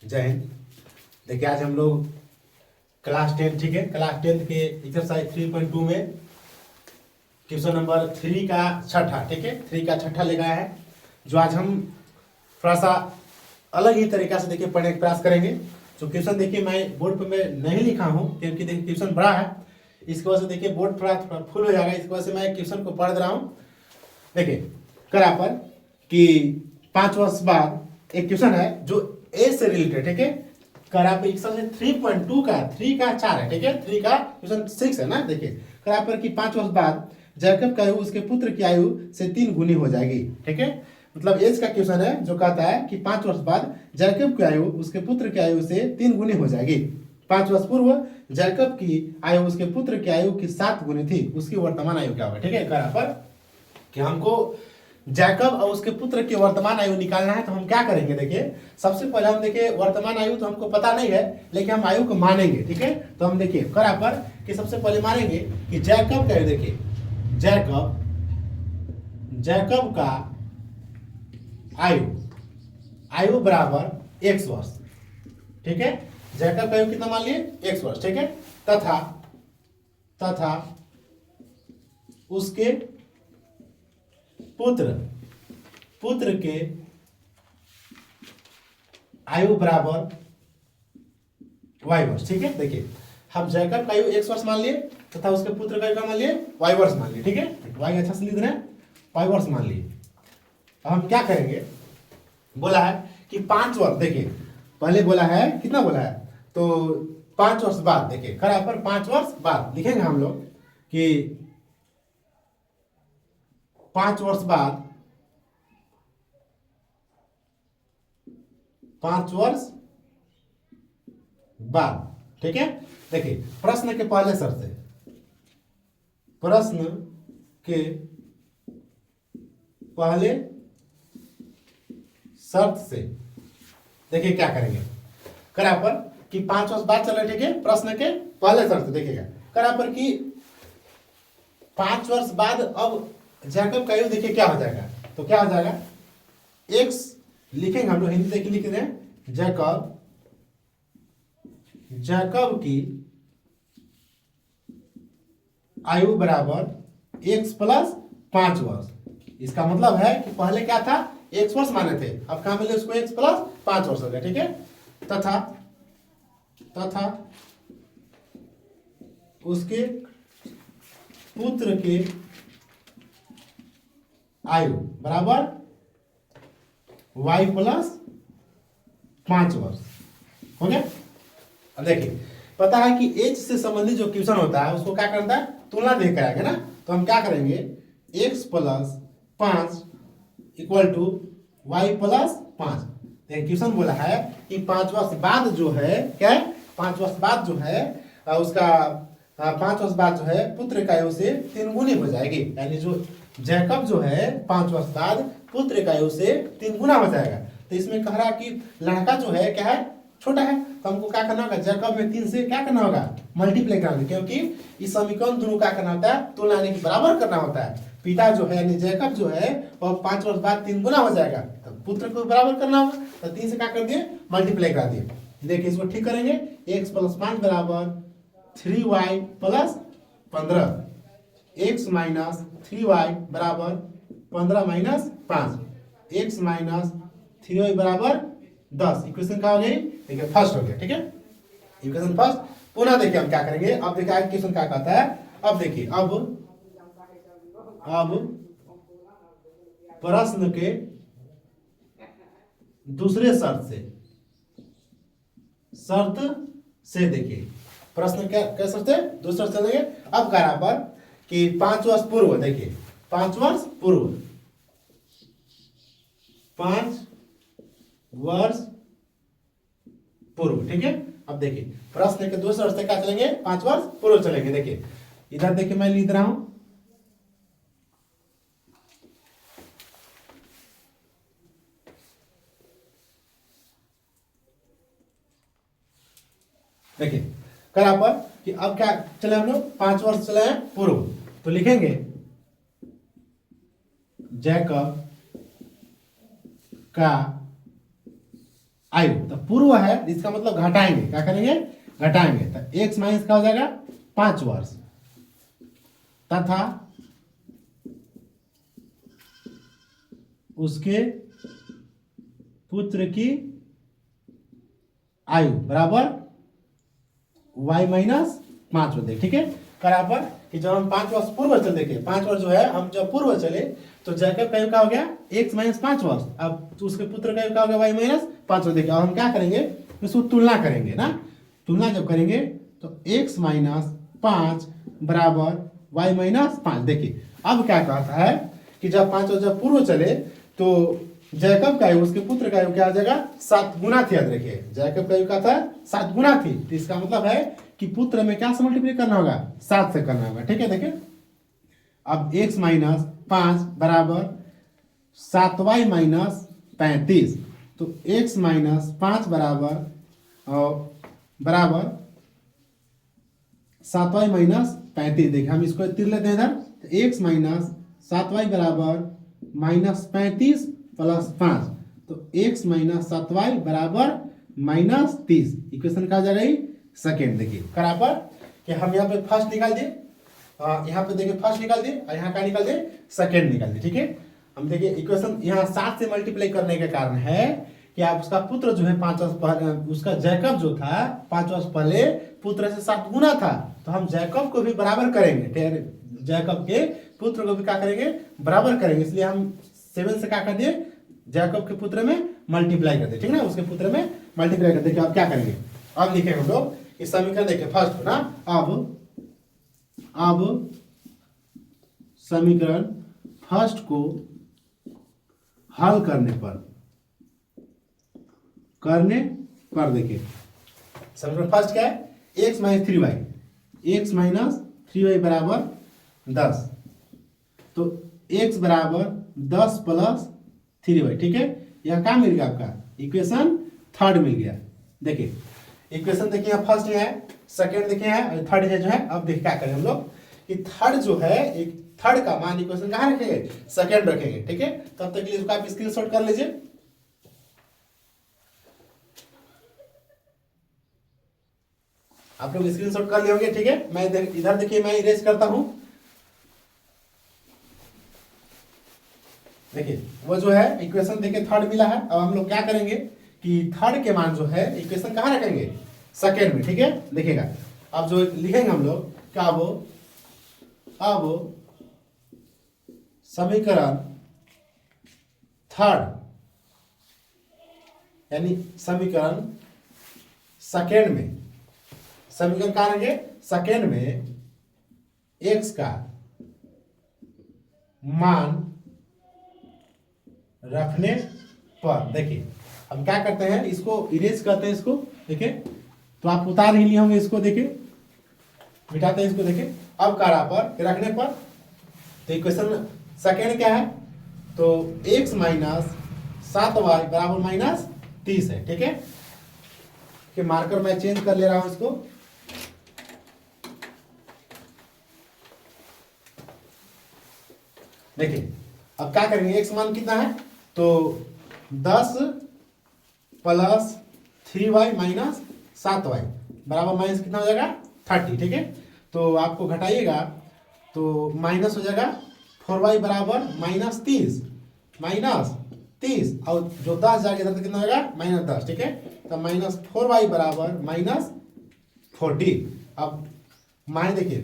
जय हिंद। देखिए आज हम लोग क्लास 10, ठीक है, क्लास 10 के एक्सरसाइज 3.2 में क्वेश्चन नंबर 3 का छठा, ठीक है, 3 का छठा लेकर आया है, जो आज हम थोड़ा सा अलग ही तरीका से देखिए पढ़ने का प्रयास करेंगे। जो क्वेश्चन देखिए मैं बोर्ड पर मैं नहीं लिखा हूँ क्योंकि देखिए क्वेश्चन बड़ा है, इसकी वजह से देखिए बोर्ड थोड़ा फुल हो जाएगा, इसकी वजह से मैं क्वेश्चन को पढ़ रहा हूँ। देखिए करा पर कि 5 वर्ष बाद एक क्वेश्चन है जो ए से रिलेटेड, ठीक है, करा पर एक्सरसाइज 3.2 का 3 का 4 है, ठीक है, 3 का क्वेश्चन 6 है ना। देखिए करा पर कि 5 वर्ष बाद जैकब की आयु उसके पुत्र की आयु से 3 गुनी हो जाएगी, ठीक है। मतलब एज का क्वेश्चन है जो कहता है कि 5 वर्ष बाद जैकब की आयु उसके पुत्र की आयु से 3 गुनी हो जाएगी। 5 वर्ष पूर्व जैकब की आयु उसके पुत्र की आयु की 7 गुनी थी, उसकी वर्तमान आयु क्या होगा, ठीक है। करा पर कि हमको जैकब और उसके पुत्र की वर्तमान आयु निकालना है, तो हम क्या करेंगे। देखिए सबसे पहले हम देखिए वर्तमान आयु तो हमको पता नहीं है, लेकिन हम आयु को मानेंगे, ठीक है। तो हम देखिए करा पर कि सबसे पहले मानेंगे कि जैकब का, देखिए जैकब का आयु बराबर x वर्ष, ठीक है। जैकब का आयु कितना मान लिए, x वर्ष, ठीक है। तथा उसके पुत्र के आयु बराबर y वर्ष, ठीक है। देखिए हम जैकब का आयु x वर्ष मान लिए तथा उसके पुत्र का आयु क्या मान लिए, y वर्ष मान लिए, ठीक है। y अच्छा से लिख रहे हैं, y वर्ष मान लिए। अब हम क्या करेंगे, बोला है कि 5 वर्ष, देखिए पहले बोला है कितना बोला है, तो 5 वर्ष बाद, देखिए खड़ा पर 5 वर्ष बाद लिखेंगे हम लोग कि 5 वर्ष बाद, 5 वर्ष बाद, ठीक है। देखिए प्रश्न के पहले शर्त से, प्रश्न के पहले शर्त से देखिए क्या करेंगे। करा पर कि 5 वर्ष बाद चले, ठीक है, प्रश्न के पहले शर्त देखिएगा। करा पर कि 5 वर्ष बाद अब जैकब का आयु देखिए क्या हो जाएगा, तो क्या हो जाएगा, x लिखेंगे हम लोग हिंदी देखिए लिख रहे हैं, जैकब की आयु बराबर x प्लस 5 वर्ष। इसका मतलब है कि पहले क्या था, x वर्ष माने थे, अब कहां मिले उसको x प्लस 5 वर्ष हो गया, ठीक है। तथा उसके पुत्र के आयु बराबर y प्लस 5 वर्ष हो गया। अब देखिए पता है कि एज से संबंधित जो क्वेश्चन होता है उसको क्या करता है, तुलना देख कराएंगे ना। तो हम क्या करेंगे, x plus 5 equal to y plus 5। Question बोला है कि 5 वर्ष बाद जो है, क्या है, 5 वर्ष बाद जो है उसका 5 वर्ष बाद जो है पुत्र का आयु से 3 गुनी हो जाएगी, यानी जो जैकब जो है 5 वर्ष बाद पुत्र का आयु से 3 गुना हो जाएगा। तो इसमें कह रहा कि लड़का जो है क्या है, छोटा है, तो हमको क्या करना होगा, जैकब में 3 से क्या करना होगा, मल्टीप्लाई करना होगा, क्योंकि इस समीकरण दोनों क्या करना होता है, तुलना यानी कि बराबर करना होता है। पिता जो है यानी जैकब जो है वह 5 वर्ष बाद 3 गुना हो जाएगा, तो पुत्र को बराबर करना होगा, तो 3 से क्या कर दिए, मल्टीप्लाई करा दिए। देखिए इसको ठीक करेंगे, x प्लस 5 बराबर 3y plus 15, x minus 3y बराबर 15 माइनस 5, x माइनस 3y बराबर 10। इक्वेशन क्या हो गई, देखिए फर्स्ट हो गया, ठीक है, इक्वेशन फर्स्ट। पुनः देखिए हम क्या करेंगे, अब देखिए आगे क्वेश्चन क्या कहता है। अब देखिए अब प्रश्न के दूसरे शर्त से देखिए प्रश्न क्या शर्त है, दूसरा शर्त देंगे। अब बराबर कि 5 वर्ष पूर्व, देखिए 5 वर्ष पूर्व, 5 वर्ष पूर्व, ठीक है। अब देखिए प्रश्न के दूसरे शर्त से क्या चलेंगे, 5 वर्ष पूर्व चलेंगे। देखिए इधर देखिए मैं लिख रहा हूं, देखिए करा पर कि अब क्या चले हम लोग, 5 वर्ष चले हैं पूर्व, तो लिखेंगे जैकब का आयु, तो पूर्व है इसका मतलब घटाएंगे, क्या करेंगे, घटाएंगे, तो x माइनस क्या हो जाएगा 5 वर्ष, तथा उसके पुत्र की आयु बराबर y माइनस 5 होते, ठीक है। बराबर कि जब हम 5 वर्ष पूर्व चले, देखिए 5 वर्ष जो है हम जब पूर्व चले तो जैकब का आयु क्या हो गया x माइनस 5 वर्ष, अब तो उसके पुत्र का आयु क्या हो गया y माइनस 5 वर्ष। देखिए अब हम क्या करेंगे, इसको तुलना करेंगे ना, तुलना जब करेंगे तो x माइनस 5 बराबर y माइनस 5। देखिए अब क्या कहता है कि जब 5 वर्ष जब पूर्व चले तो जैकब का आयु उसके पुत्र का आयु क्या हो जाएगा 7 गुना थी। याद रखिए जैकब का आयु क्या था 7 गुना थी, तो इसका मतलब है कि पुत्र में क्या से मल्टीप्लाई करना होगा 7 से करना होगा, ठीक है। देखिए अब x माइनस 5 बराबर 7y माइनस 35, तो x माइनस 5 बराबर 7y माइनस 35। देखिए हम इसको तिर लेते हैं इधर, तो x माइनस 7y बराबर माइनस 35 प्लस 5, तो x माइनस 7y बराबर माइनस 30। इक्वेशन का जाएगा सेकेंड। देखिए बराबर कि हम यहाँ पे फर्स्ट निकाल दिए, यहाँ पे देखिए फर्स्ट निकाल दिए और यहाँ का निकाल दिए सेकेंड निकाल दिए, ठीक है। हम देखिए इक्वेशन यहाँ 7 से मल्टीप्लाई करने के कारण है कि आप उसका पुत्र जो है 5 वर्ष पहले, उसका जैकब जो था 5 वर्ष पहले पुत्र से 7 गुना था, तो हम जैकब को भी बराबर करेंगे, जैकब के पुत्र को भी क्या करेंगे बराबर करेंगे, इसलिए हम 7 से क्या कर दिए जैकब के पुत्र में मल्टीप्लाई कर दिए, ठीक है ना, उसके पुत्र में मल्टीप्लाई कर दिए। अब क्या करेंगे, अब लिखेंगे हम लोग इस समीकरण, देखिए फर्स्ट ना, अब समीकरण फर्स्ट को हल करने पर देखिए समीकरण फर्स्ट क्या है x माइनस 3y बराबर 10, तो x बराबर 10 प्लस 3y, ठीक है। यह क्या मिल गया आपका इक्वेशन थर्ड मिल गया। देखिए इक्वेशन देखिए यहाँ फर्स्ट है, सेकंड देखिए है और थर्ड है जो है। अब देखिए क्या करें हम लोग कि थर्ड जो है, एक थर्ड का मान इक्वेशन कहाँ रखेंगे सेकंड रखेंगे, ठीक है। तब तक के लिए इसको आप स्क्रीनशॉट कर लीजिए। आप लोग स्क्रीनशॉट कर लिए होंगे, ठीक है। मैं इधर देखिए मैं इरेज करता हूं, देखिए वो जो है इक्वेशन देखिए थर्ड मिला है। अब हम लोग क्या करेंगे कि थर्ड के मान जो है इक्वेशन कहाँ रखेंगे सेकेंड में, ठीक है। देखिएगा अब जो लिखेंगे हम लोग क्या, वो अब समीकरण थर्ड यानी समीकरण सेकेंड में, समीकरण कहाँ रहेंगे सेकेंड में x का मान रखने पर, देखिए हम क्या करते हैं इसको इरेज करते हैं, इसको देखिए तो आप उतार ही लिए होंगे इसको, देखिए मिटाते हैं इसको, देखिए अब कारा पर रखने पर, तो इक्वेशन सेकेंड क्या है, तो x माइनस 7y बराबर माइनस 30 है, ठीक है। कि मार्कर मैं चेंज कर ले रहा हूं इसको, देखिए अब क्या करेंगे x मान कितना है, तो 10 प्लस 3y माइनस 7y बराबर माइनस कितना हो जाएगा 30, ठीक है। तो आपको घटाइएगा तो माइनस हो जाएगा 4y बराबर माइनस 30 और जो 10 जाएगा इधर कितना होगा माइनस 10, ठीक है। तो माइनस 4y बराबर माइनस 40। अब माइनस देखिए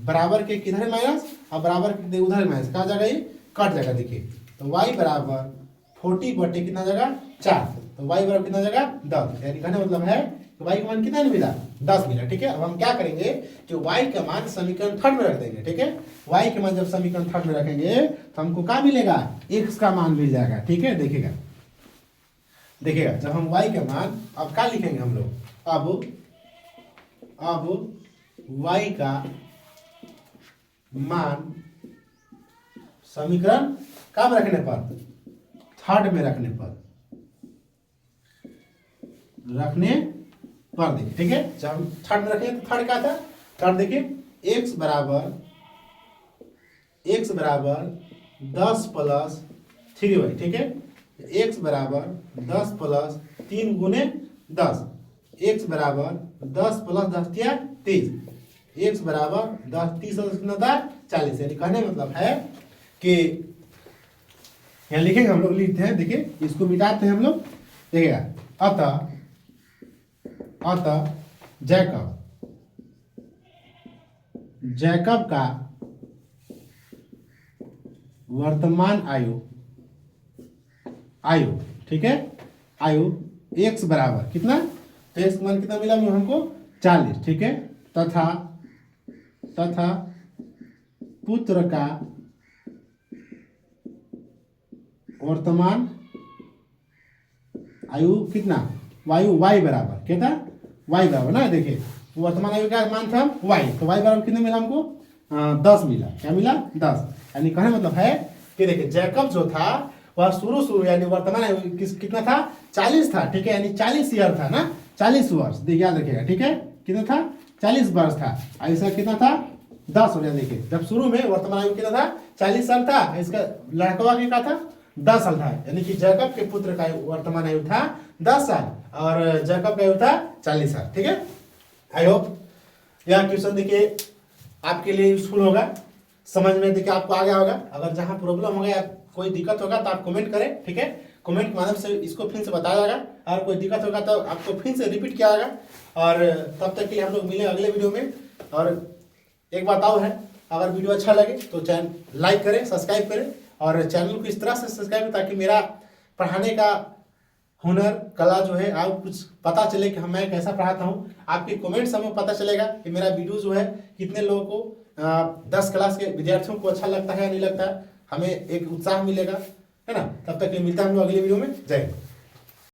बराबर के किधर है माइनस, अब बराबर के उधर माइनस कहा जाएगा, ये कट जाएगा। देखिए तो y बराबर 40 बटे कितना जाएगा 4, तो y बराबर कितना जाएगा 10, यानी कहने मतलब है कि y का मान कितना नहीं मिला 10 मिला, ठीक है। अब हम क्या करेंगे कि y का मान समीकरण थर्ड में रख देंगे, ठीक है। y के मान जब समीकरण थर्ड में रखेंगे तो हमको क्या मिलेगा x का मान मिल जाएगा, ठीक है। देखिएगा जब हम y का मान अब क्या लिखेंगे हम लोग, अब y का मान समीकरण कब रखने पर थर्ड में रखने पर देखिए, ठीक है। जब हम थर्ड में रखेंगे तो थर्ड क्या था, थर्ड देखिए x बराबर 10 प्लस 3y, ठीक है। x बराबर 10 प्लस 3 गुने 10, x बराबर 10 प्लस 10 या 30, x बराबर 10 30 और कितना था 40। यानी कहने मतलब है कि यहाँ लिखेंगे हम लोग, लिखते हैं, देखिए इसको मिटाते हैं हम लोग, देखिएगा। अतः जैकब का वर्तमान आयु, ठीक है, आयु x बराबर कितना, तो x मान कितना मिला हमको 40, ठीक है, तथा पुत्र का वर्तमान आयु कितना, वायु y बराबर क्या था, y बराबर ना, देखिए वर्तमान आयु का मान था y, तो y बराबर कितना मिला हमको 10 मिला, क्या मिला 10। यानी कहने मतलब है कि देखिए जैकब जो था वह शुरू यानी वर्तमान आयु कितना था 40 था, ठीक है, यानी 40 ईयर था ना, 40 वर्ष, याद रखिएगा, ठीक है, कितना था 40 वर्ष था, ऐसा कितना था 10 हो गया। देखिए जब शुरू में वर्तमान आयु कितना था 40 साल था, इसका लड़कवा के क्या था 10 साल था, यानी कि जैकब के पुत्र का वर्तमान आयु था 10 साल और जैकब का आयु था 40 साल, ठीक है। आई होप यह क्वेश्चन देखिए आपके लिए यूजफुल होगा, समझ में देखिए आपको आ गया होगा। अगर जहां प्रॉब्लम हो गया, कोई दिक्कत होगा तो आप कमेंट करें, ठीक है, कमेंट के माध्यम से इसको फिर से बताया जाएगा, और कोई दिक्कत होगा तो आपको फिर से रिपीट किया जाएगा। और तब तक के लिए हम लोग मिले अगले वीडियो में। और एक बात और है, अगर वीडियो अच्छा लगे तो चैनल लाइक करें, सब्सक्राइब करें, और चैनल को इस तरह से सब्सक्राइब करें ताकि मेरा पढ़ाने का हुनर कला जो है आप कुछ पता चले कि मैं कैसा पढ़ाता हूँ। आपके कमेंट्स हमें पता चलेगा कि मेरा वीडियो जो है कितने लोगों को 10 क्लास के विद्यार्थियों को अच्छा लगता है या नहीं लगता है, हमें एक उत्साह मिलेगा, है ना। तब तक मिलता है हम लोग अगले वीडियो में। जय हिंद।